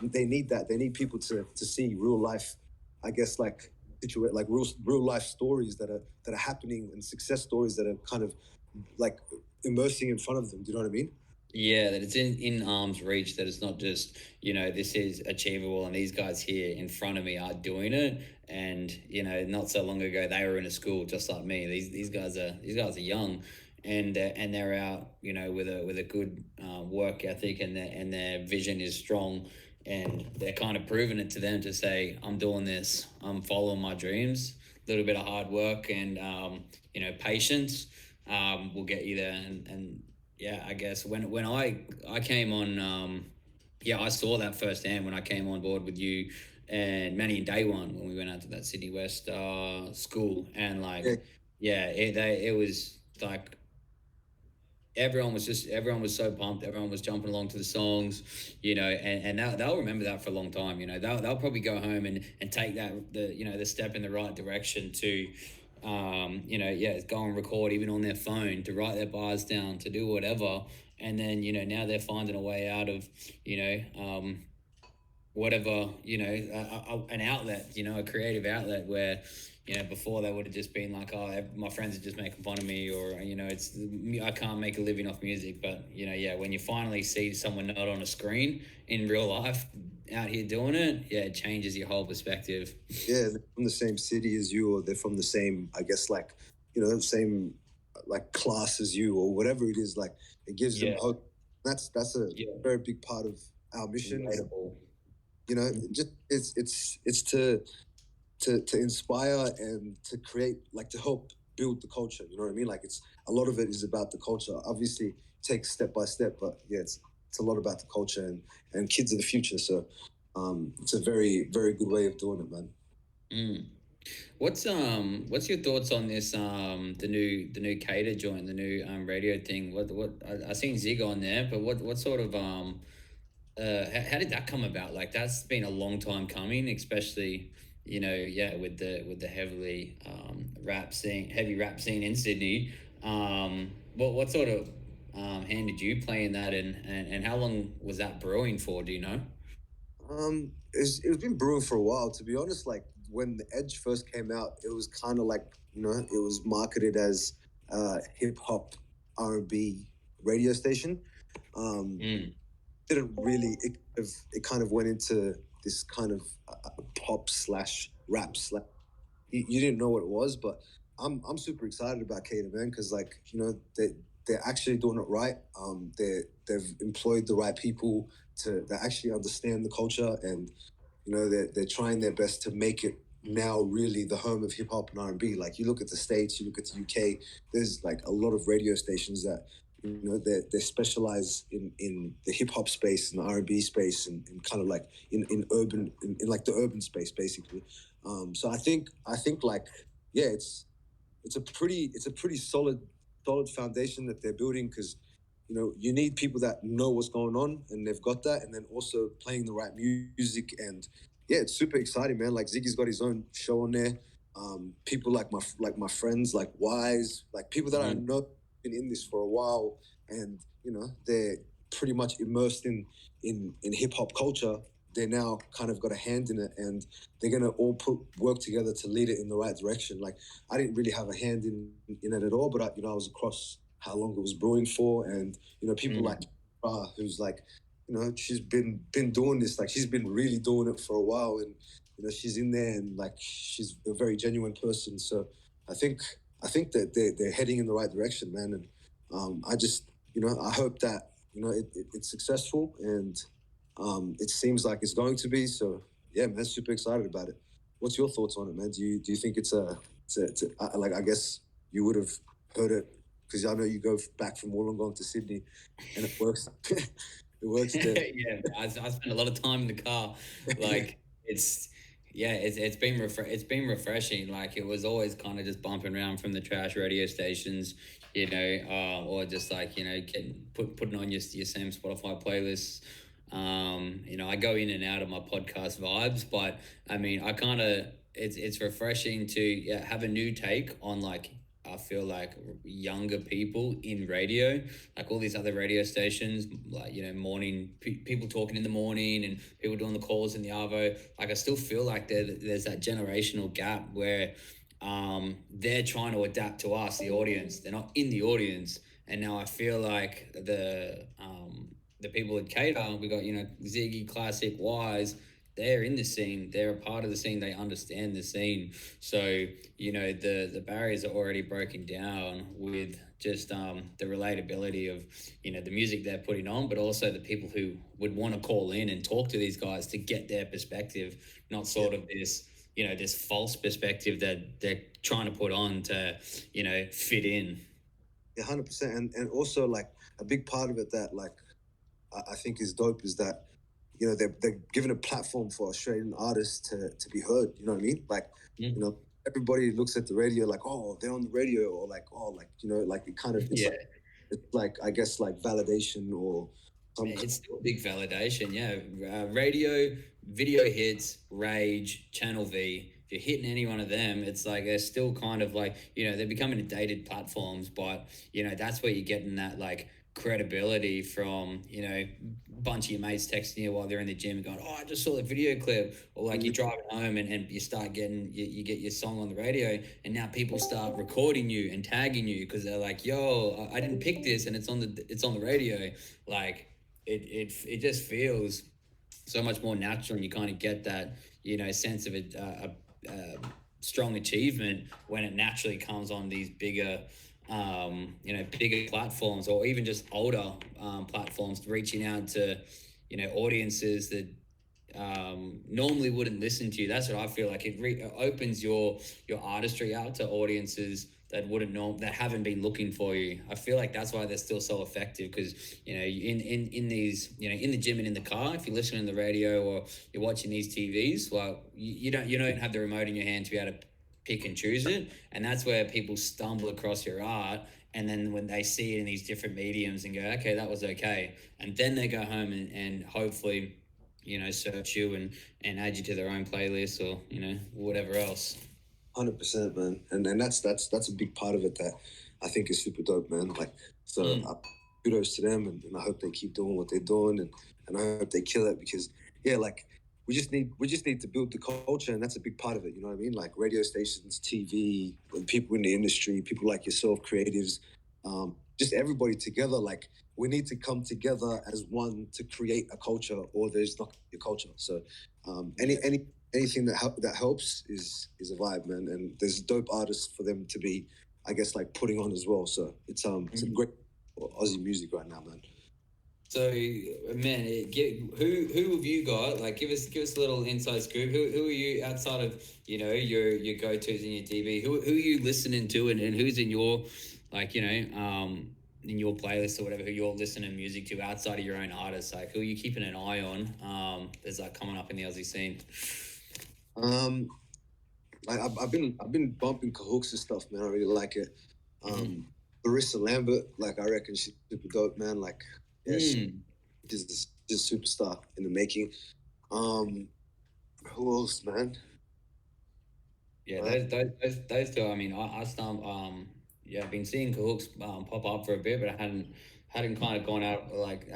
They need that. They need people to see real life, I guess like situate like real life stories that are happening and success stories that are kind of like immersing in front of them. Do you know what I mean? Yeah, that it's in arm's reach, that it's not just, this is achievable and these guys here in front of me are doing it. And, not so long ago they were in a school just like me. These guys are young and they're out, with a good work ethic and their vision is strong and they're kind of proving it to them to say, I'm doing this, I'm following my dreams. A little bit of hard work and patience will get you there and yeah, I guess when I came on, yeah, I saw that firsthand when I came on board with you and Manny and Day One when we went out to that Sydney West school, and Yeah, like, yeah, it was like everyone was so pumped, everyone was jumping along to the songs, and they'll remember that for a long time. They'll probably go home and take the step in the right direction to yeah, go and record even on their phone, to write their bars down, to do whatever. And then, now they're finding a way out of, whatever, an outlet, a creative outlet where, before they would have just been like, oh, my friends are just making fun of me, or, it's, I can't make a living off music. But, yeah, when you finally see someone not on a screen in real life out here doing it, yeah, it changes your whole perspective. yeah, they're from the same city as you, or they're from the same, I guess, like same like class as you, or whatever it is. Like it gives them Yeah, hope. That's a yeah, very big part of our mission, and relatable. just it's to inspire and to create, like to help build the culture. You know what I mean? Like it's a lot of it is about the culture. Obviously, take step by step, but yeah, it's a lot about the culture and kids are the future. So it's a very very good way of doing it, man. Mm. What's your thoughts on this the new cater joint, the new radio thing? What I seen Zig on there, but what sort of how did that come about? Like that's been a long time coming, especially yeah, with the heavy rap scene in Sydney. What sort of hand did you play in that, and how long was that brewing for? Do you know? It's been brewing for a while. To be honest, like when the Edge first came out, it was kind of like it was marketed as hip hop R&B radio station. Um, Mm, didn't really. It kind of went into this kind of pop slash rap slash. You didn't know what it was, but I'm super excited about Cater, man, because like they're actually doing it right. They've employed the right people to that actually understand the culture, and they're trying their best to make it now really the home of hip hop and R&B. Like you look at the States, you look at the UK, there's like a lot of radio stations that they specialize in the hip hop space and the R&B space, and kind of like in urban in like the urban space basically. So I think like yeah, it's a pretty solid foundation that they're building, because you need people that know what's going on, and they've got that, and then also playing the right music. And yeah, it's super exciting, man. Like Ziggy's got his own show on there. People like my friends, like Wise, like people that I mm, know been in this for a while, and they're pretty much immersed in hip hop culture. They're now kind of got a hand in it, and they're gonna all put work together to lead it in the right direction. Like I didn't really have a hand in it at all, but I was across how long it was brewing for, and people like mm, who's like, she's been doing this, like she's been really doing it for a while, and she's in there, and like she's a very genuine person. So I think I think that they're heading in the right direction, man, and I just I hope that it's successful, and it seems like it's going to be. So yeah, man, super excited about it. What's your thoughts on it, man? Do you think it's like, I guess you would have heard it, because I know you go back from Wollongong to Sydney, and it works. It works there. yeah, I spent a lot of time in the car. Like it's yeah, it's been refreshing. Like it was always kind of just bumping around from the trash radio stations, or just like getting putting on your same Spotify playlists. I go in and out of my podcast vibes, but I mean, I kind of it's refreshing to have a new take on like I feel like younger people in radio, like all these other radio stations, like morning people talking in the morning and people doing the calls in the arvo. Like I still feel like there's that generational gap where they're trying to adapt to us, the audience. They're not in the audience, and now I feel like the people at Cater, we got Ziggy, Classic, Wise. They're in the scene. They're a part of the scene. They understand the scene. So the barriers are already broken down with just the relatability of the music they're putting on, but also the people who would want to call in and talk to these guys to get their perspective, not Yeah, sort of this false perspective that they're trying to put on to fit in. yeah, 100%. And also like a big part of it that like I think is dope is that they're giving a platform for Australian artists to be heard. You know what I mean? Like Mm. everybody looks at the radio like, oh, they're on the radio, or like, oh, like like it kind of Yeah, it's like, I guess, like validation or some. it's still a big validation. Yeah, radio, video hits, Rage, Channel V. If you're hitting any one of them, it's like they're still kind of like they're becoming dated platforms, but that's where you're getting that like credibility from a bunch of your mates texting you while they're in the gym and going, oh, I just saw the video clip, or like you're driving home and you start getting you get your song on the radio, and now people start recording you and tagging you because they're like, yo, I didn't pick this and it's on the radio. Like it just feels so much more natural, and you kind of get that sense of a strong achievement when it naturally comes on these bigger platforms, or even just older platforms, reaching out to audiences that normally wouldn't listen to you. That's what I feel like. It opens your artistry out to audiences that wouldn't know, that haven't been looking for you. I feel like that's why they're still so effective, because in these in the gym and in the car, if you're listening to the radio or you're watching these TVs, well, you don't have the remote in your hand to be able to pick and choose it, and that's where people stumble across your art. And then when they see it in these different mediums and go, okay, that was okay, and then they go home and hopefully search you and add you to their own playlist or whatever else. 100%, man. And that's a big part of it that I think is super dope, man. Like, so kudos to them, and I hope they keep doing what they're doing, and I hope they kill it because, yeah, like we just need to build the culture, and that's a big part of it. You know what I mean? Like radio stations, TV, and people in the industry, people like yourself, creatives, just everybody together. Like we need to come together as one to create a culture, or there's not a culture. So, anything that helps is a vibe, man. And there's dope artists for them to be, I guess, like putting on as well. So it's a great Aussie music right now, man. So, man, who have you got? Like, give us a little inside scoop. Who are you outside of your go tos in your DB? Who are you listening to, and who's in your like in your playlist or whatever? Who you're listening to music to outside of your own artists? Like, who are you keeping an eye on? There's like coming up in the Aussie scene. Um, like I've been bumping Cahooks and stuff, man. I really like it. Larissa Lambert, like I reckon she's super dope, man. Like, yeah, she's a superstar in the making. Who else, man? Yeah, those two. I mean, I start. Yeah, I've been seeing Cahooks pop up for a bit, but I hadn't kind of gone out like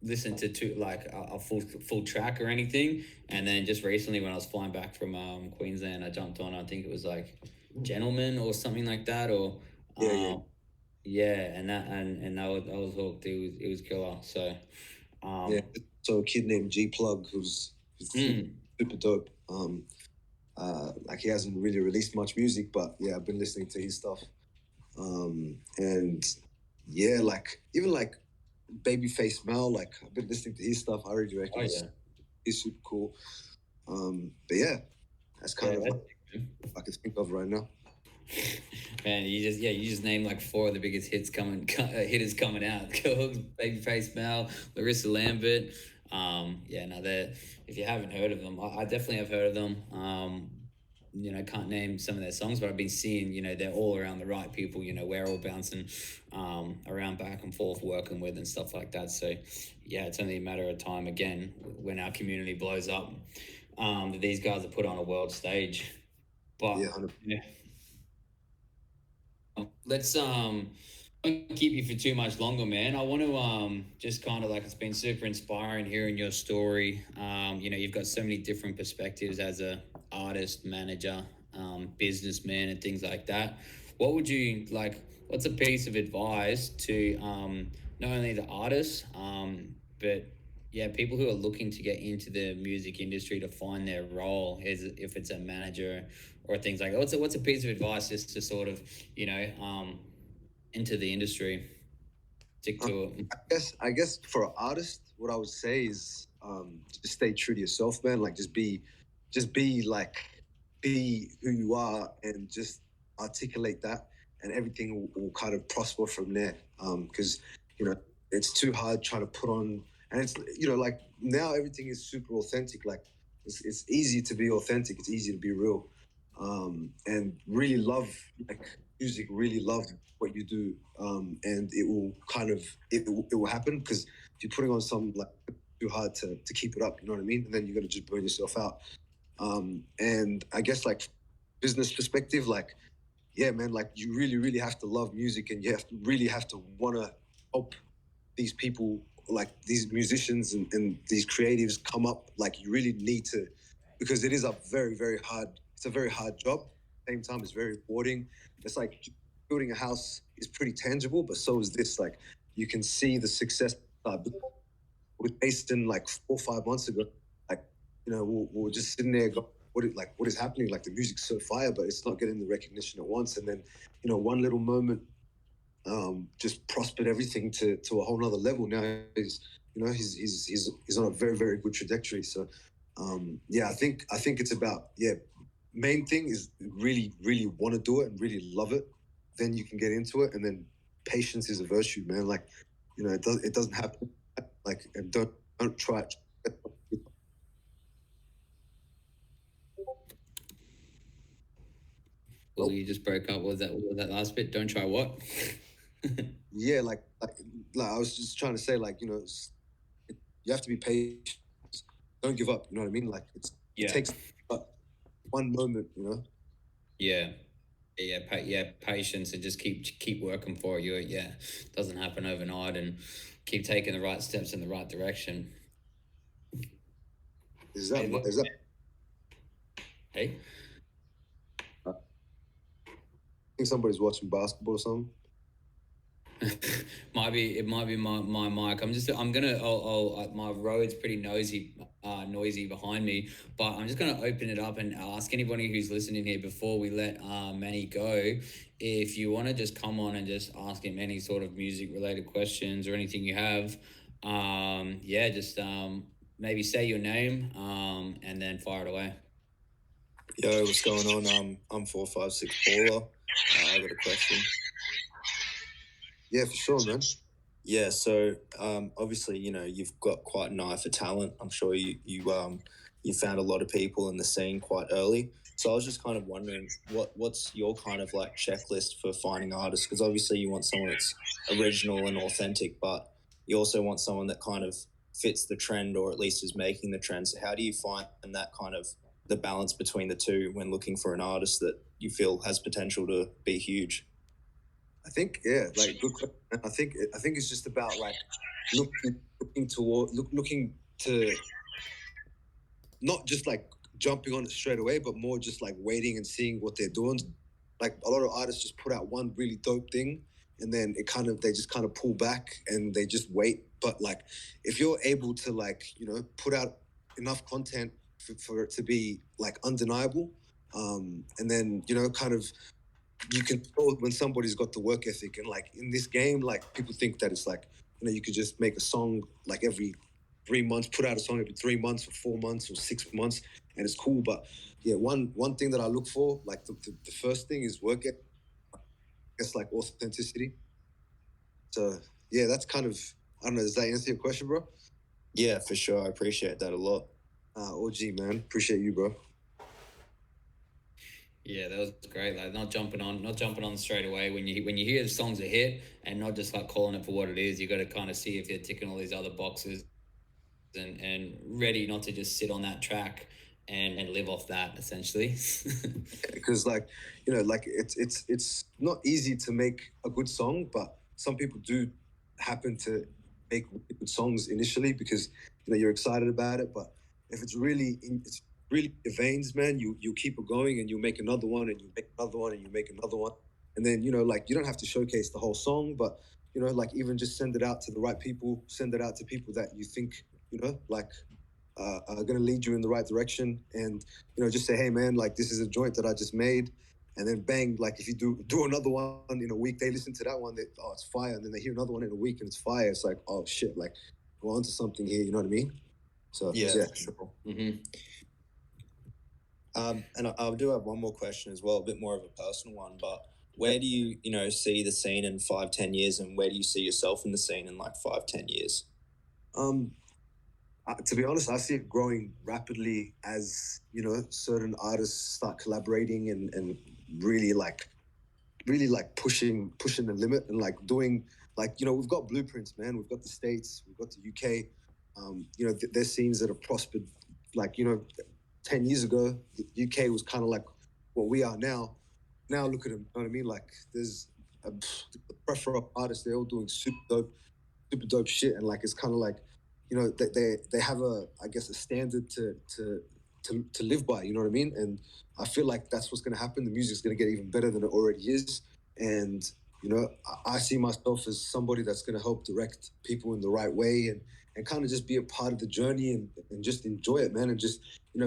listened to like a full track or anything. And then just recently, when I was flying back from Queensland, I jumped on. I think it was like Gentleman or something like that, or Yeah. yeah, and I was hooked. It was killer. So Yeah. So a kid named G Plug who's super dope. Like he hasn't really released much music, but yeah, I've been listening to his stuff. And yeah, like even like Babyface Mel, like I've been listening to his stuff. I really reckon he's super cool. But yeah, that's kind of what I can think of right now. Man, you just named like four of the biggest hitters coming out. Cahooks, Babyface Mel, Larissa Lambert. Yeah, no, they if you haven't heard of them, I definitely have heard of them. Can't name some of their songs, but I've been seeing, they're all around the right people. We're all bouncing around back and forth, working with and stuff like that. So, yeah, it's only a matter of time again when our community blows up that these guys are put on a world stage. But yeah, let's don't keep you for too much longer, man. I want to just kind of like it's been super inspiring hearing your story. You've got so many different perspectives as a artist, manager, businessman, and things like that. What would you like? What's a piece of advice to not only the artists, but yeah, people who are looking to get into the music industry to find their role, is if it's a manager or things like that. What's a piece of advice just to sort of into the industry, stick to it? I guess for an artist, what I would say is just stay true to yourself, man. Like be who you are and just articulate that, and everything will kind of prosper from there. Because it's too hard trying to put on, and it's like now everything is super authentic. Like it's easy to be authentic. It's easy to be real, and really love like music. Really love what you do, and it will kind of it will happen because if you're putting on something like too hard to keep it up, you know what I mean? And then you're gonna just burn yourself out. And I guess like business perspective, like yeah, man, like you really, really have to love music, and really have to want to help these people, like these musicians and these creatives come up. Like you really need to, because it is a very, very hard. It's a very hard job. At the same time, it's very rewarding. It's like building a house is pretty tangible, but so is this. Like you can see the success. With Mason like 4 or 5 months ago, like we were just sitting there going, what is happening? Like the music's so fire, but it's not getting the recognition at once. And then one little moment just prospered everything to a whole nother level. Now he's on a very, very good trajectory. So yeah, I think it's about main thing is really, really want to do it and really love it. Then you can get into it, and then patience is a virtue, man. Like it doesn't happen. Like, and don't try it. Well, you just broke up. What was that last bit? Don't try what? Yeah, like I was just trying to say, like you have to be patient. don't give up. You know what I mean? Like it Yeah. takes one moment. You know. Yeah. Patience and just keep working for you. Yeah, doesn't happen overnight, and keep taking the right steps in the right direction. Is that Hey? I think somebody's watching basketball or something. It might be my mic. My road's pretty noisy behind me, but I'm just gonna open it up and ask anybody who's listening here before we let Manny go, if you want to just come on and just ask him any sort of music related questions or anything you have. Just maybe say your name and then fire it away. Yo, what's going on? I'm 456 Paula. I got a question. Yeah, for sure, man. Yeah, so obviously, you've got quite an eye for talent. I'm sure you found a lot of people in the scene quite early. So I was just kind of wondering what's your kind of like checklist for finding artists? Because obviously you want someone that's original and authentic, but you also want someone that kind of fits the trend or at least is making the trend. So how do you find that kind of the balance between the two when looking for an artist that you feel has potential to be huge? I think like good question. I think it's just about like looking to not just like jumping on it straight away, but more just like waiting and seeing what they're doing. Like a lot of artists just put out one really dope thing, and then they just kind of pull back and they just wait. But like if you're able to like put out enough content for it to be like undeniable, and then kind of you can tell when somebody's got the work ethic. And like in this game, like people think that it's like you could just make a song like every 3 months, put out a song every 3 months or 4 months or 6 months, and it's cool. But yeah, one thing that I look for, like the first thing is work ethic. It's like authenticity. So yeah, that's kind of, I don't know, does that answer your question, bro? Yeah, for sure. I appreciate that a lot. OG, man, appreciate you, bro. Yeah, that was great. Like not jumping on straight away when you hear the song's a hit, and not just like calling it for what it is. You got to kind of see if you're ticking all these other boxes, and ready not to just sit on that track and live off that essentially. Because like like it's not easy to make a good song, but some people do happen to make good songs initially because you're excited about it. But if it's really your veins, man, you keep it going, and you make another one, and you make another one, and you make another one, and then like you don't have to showcase the whole song, but like even just send it out to the right people, send it out to people that you think like are going to lead you in the right direction. And just say, hey man, like this is a joint that I just made. And then bang, like if you do another one in a week, they listen to that one, oh, it's fire. And then they hear another one in a week and it's fire. It's like, oh shit, like we're onto something here. You know what I mean? So yeah. For sure. Mm-hmm. And I do have one more question as well, a bit more of a personal one, but where do you see the scene in 5-10 years, and where do you see yourself in the scene in like 5-10 years? To be honest, I see it growing rapidly as certain artists start collaborating and really like pushing the limit, and like doing like we've got blueprints, man. We've got the States, we've got the UK. There's scenes that have prospered. Like 10 years ago, the UK was kind of like what we are now. Now look at them. You know what I mean? Like there's a plethora of artists. They're all doing super dope shit, and like it's kind of like they have a standard to live by. You know what I mean? And I feel like that's what's going to happen. The music's going to get even better than it already is. And I see myself as somebody that's going to help direct people in the right way, and kind of just be a part of the journey, and just enjoy it, man. And just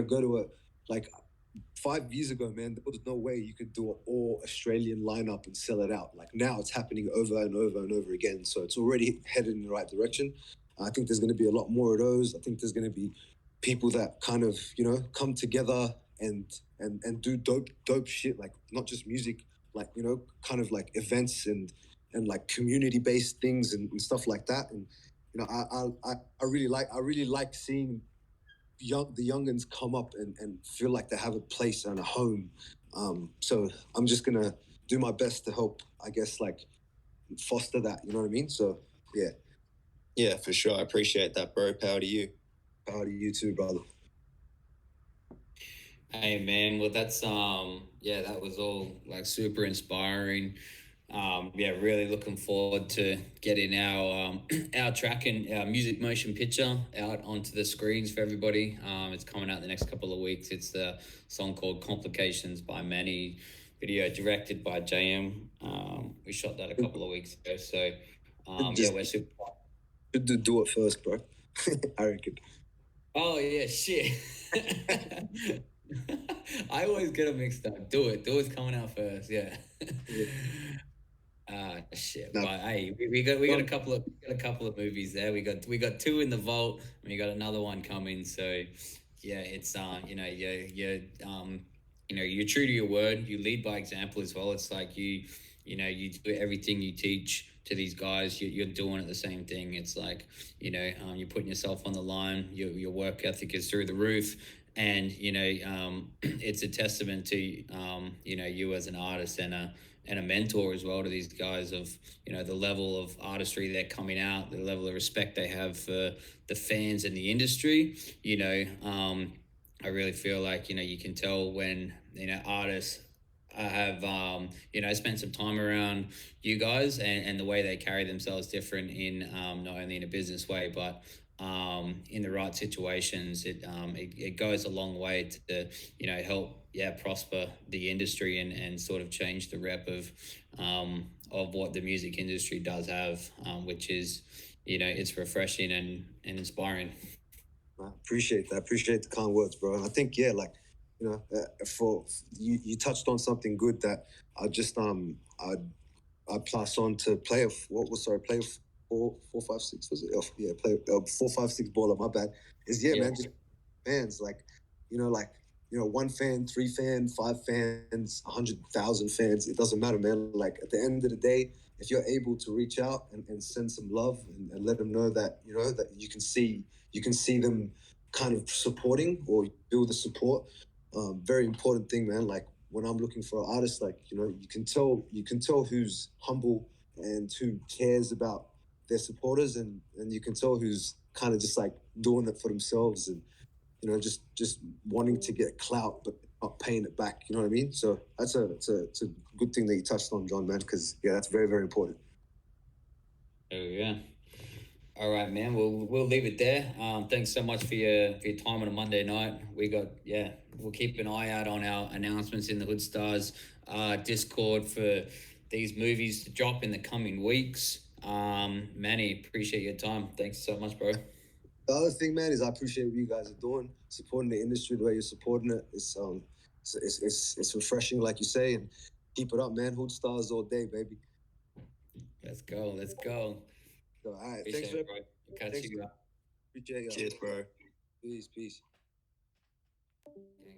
go to a, like 5 years ago, man, there was no way you could do an all Australian lineup and sell it out. Like now it's happening over and over and over again. So it's already headed in the right direction. I think there's going to be a lot more of those. I think there's going to be people that kind of, come together and do dope shit, like not just music, like, kind of like events and like community-based things and stuff like that. And, I really like seeing the youngins come up and feel like they have a place and a home. So I'm just gonna do my best to help, I guess, like foster that. You know what I mean? So yeah. Yeah, for sure. I appreciate that, bro. Power to you. Proud of you too, brother. Hey man, well that's yeah, that was all like super inspiring. Yeah, really looking forward to getting our our track and our music motion picture out onto the screens for everybody. It's coming out the next couple of weeks. It's the song called Complications by Manny, video directed by JAEN. We shot that a couple of weeks ago, so yeah, Just we're super. should do it first, bro. I reckon. Oh yeah, shit. I always get them mixed up. Do it's coming out first. Yeah. Yeah. Shit. Now, But hey, we got a couple of movies there. We got two in the vault, and we got another one coming. So yeah, it's you're true to your word. You lead by example as well. It's like you do everything you teach to these guys. You're doing it the same thing. It's like you're putting yourself on the line. Your work ethic is through the roof, and it's a testament to you as an artist and a mentor as well to these guys of the level of artistry they're coming out, the level of respect they have for the fans and the industry. I really feel like you can tell when artists have spent some time around you guys, and the way they carry themselves different in not only in a business way but in the right situations. It goes a long way to help prosper the industry and sort of change the rep of what the music industry does have, which is it's refreshing and inspiring. I appreciate that. I appreciate the kind words, bro. And I think, yeah, like, for you touched on something good that I just I pass on to player. What was sorry, player 4, 4, 5, 6 was it? Oh, yeah, player 4, 5, 6 baller. My bad. Is yeah, Yeah. man. Just fans one fan, 3 fan, 5 fans, 100,000 fans. It doesn't matter, man. Like at the end of the day, if you're able to reach out and send some love and let them know that that you can see them kind of supporting or build the support. Very important thing, man. Like when I'm looking for an artist, like you can tell who's humble and who cares about their supporters, and you can tell who's kind of just like doing it for themselves and just wanting to get clout but not paying it back. You know what I mean? So it's a good thing that you touched on, John, man, because yeah, that's very, very important. Oh yeah. All right, man. We'll leave it there. Thanks so much for your time on a Monday night. We'll keep an eye out on our announcements in the Hoodstarz Discord for these movies to drop in the coming weeks. Manny, appreciate your time. Thanks so much, bro. The other thing, man, is I appreciate what you guys are doing, supporting the industry the way you're supporting it. It's refreshing, like you say, and keep it up, man. Hoodstarz all day, baby. Let's go. Let's go. So, all right, Appreciate thanks, it, bro. Catch thanks, you. appreciate you. Cheers, bro. Peace. Yeah.